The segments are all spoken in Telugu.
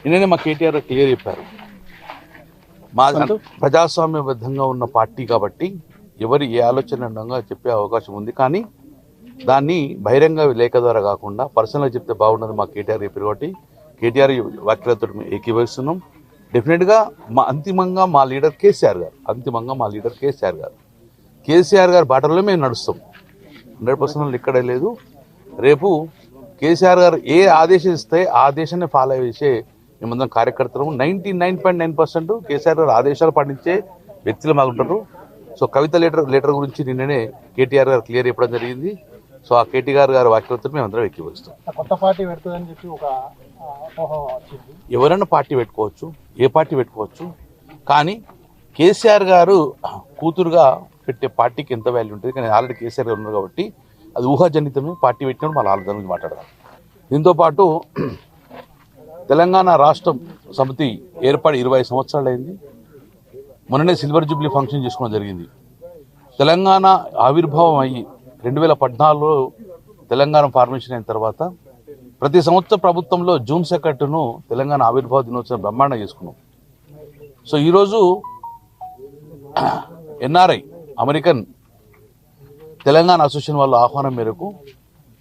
నిన్ననే మా కేటీఆర్ క్లియర్ చెప్పారు, మా ప్రజాస్వామ్యబద్ధంగా ఉన్న పార్టీ కాబట్టి ఎవరు ఏ ఆలోచన ఉండగా చెప్పే అవకాశం ఉంది. కానీ దాన్ని బహిరంగ లేఖ ద్వారా కాకుండా పర్సనల్గా చెప్తే బాగుండదు మా కేటీఆర్ చెప్పారు కాబట్టి కేటీఆర్ వ్యాఖ్యలతో ఏకీభవిస్తున్నాం. డెఫినెట్గా అంతిమంగా మా లీడర్ కేసీఆర్ గారు కేసీఆర్ గారి బాటలో మేము నడుస్తాం. 100% ఇక్కడే లేదు. రేపు కేసీఆర్ గారు ఏ ఆదేశం ఇస్తే ఆ ఆదేశాన్ని ఫాలో చేసే మేమందరం కార్యకర్తలు. 99.9% కేసీఆర్ గారు ఆదేశాలు పాటించే వ్యక్తులు మాకుంటారు. సో కవిత లెటర్ గురించి నిన్ననే కేటీఆర్ గారు క్లియర్ చెప్పడం జరిగింది. సో ఆ కేటీఆర్ గారి వ్యాఖ్యలతో మేము అందరం ఎక్కివస్తాం. కొత్త పార్టీ పెడుతుందని చెప్పి ఒక ఎవరైనా పార్టీ పెట్టుకోవచ్చు, ఏ పార్టీ పెట్టుకోవచ్చు. కానీ కేసీఆర్ గారు కూతురుగా పెట్టే పార్టీకి ఎంత వాల్యూ ఉంటుంది. కానీ ఆల్రెడీ కేసీఆర్ గారు ఉన్నారు కాబట్టి అది ఊహాజనితమే. పార్టీ పెట్టినప్పుడు మళ్ళీ ఆలోచన గురించి మాట్లాడదాం. దీంతోపాటు తెలంగాణ రాష్ట్రం సమితి ఏర్పడి 20 సంవత్సరాలు అయింది. మొన్ననే సిల్వర్ జూబ్లీ ఫంక్షన్ చేసుకోవడం జరిగింది. తెలంగాణ ఆవిర్భావం అయ్యి 2014లో తెలంగాణ ఫార్మేషన్ అయిన తర్వాత ప్రతి సంవత్సరం ప్రభుత్వంలో జూన్ 2ను తెలంగాణ ఆవిర్భావ దినోత్సవం బ్రహ్మాండంగా చేసుకున్నాం. సో ఈరోజు ఎన్ఆర్ఐ అమెరికన్ తెలంగాణ అసోసియేషన్ వాళ్ళ ఆహ్వానం మేరకు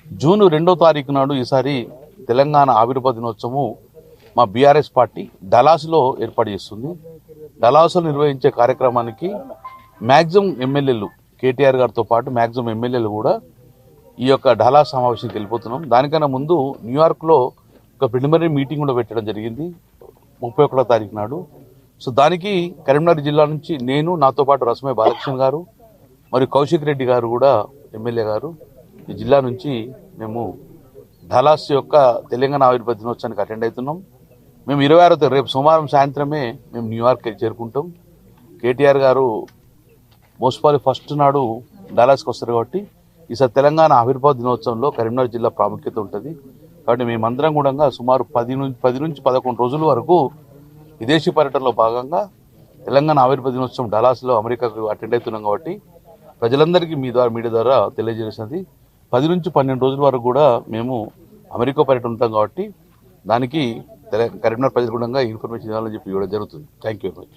జూన్ 2వ తారీఖు నాడు ఈసారి తెలంగాణ ఆవిర్భావ దినోత్సవం మా బీఆర్ఎస్ పార్టీ డలాస్లో ఏర్పాటు చేస్తుంది. డలాస్లో నిర్వహించే కార్యక్రమానికి మ్యాక్సిమం ఎమ్మెల్యేలు కేటీఆర్ గారితో పాటు మ్యాక్సిమం ఎమ్మెల్యేలు కూడా ఈ యొక్క డలాస్ సమావేశానికి వెళ్ళిపోతున్నాం. దానికన్నా ముందు న్యూయార్క్లో ఒక ప్రిలిమినరీ మీటింగ్ కూడా పెట్టడం జరిగింది 31వ తారీఖు నాడు. సో దానికి కరీంనగర్ జిల్లా నుంచి నేను, నాతో పాటు రసమయ్య బాలకృష్ణ గారు మరియు కౌశిక్ రెడ్డి గారు కూడా ఎమ్మెల్యే గారు ఈ జిల్లా నుంచి మేము డలాస్ యొక్క తెలంగాణ ఆవిర్భావ దినోత్సవానికి అటెండ్ అవుతున్నాం. మేము 26వ రేపు సోమవారం సాయంత్రమే మేము న్యూయార్క్ చేరుకుంటాం. కేటీఆర్ గారు మోస్పాలి ఫస్ట్ నాడు డలాస్కి వస్తారు కాబట్టి ఈసారి తెలంగాణ ఆవిర్భావ దినోత్సవంలో కరీంనగర్ జిల్లా ప్రాముఖ్యత ఉంటుంది. కాబట్టి మేమందరం కూడా సుమారు 10 నుంచి 11 రోజుల వరకు విదేశీ పర్యటనలో భాగంగా తెలంగాణ ఆవిర్భావ దినోత్సవం డలాస్లో అమెరికాకు అటెండ్ అవుతున్నాం. కాబట్టి ప్రజలందరికీ మీడియా ద్వారా తెలియజేసినది 10 నుంచి 12 రోజుల వరకు కూడా మేము అమెరికా పర్యటన ఉంటాం. కాబట్టి దానికి కరీంనగర్ ప్రజలు కూడా ఇన్ఫర్మేషన్ ఇవ్వాలని చెప్పి ఇవ్వడం జరుగుతుంది. Thank you very much.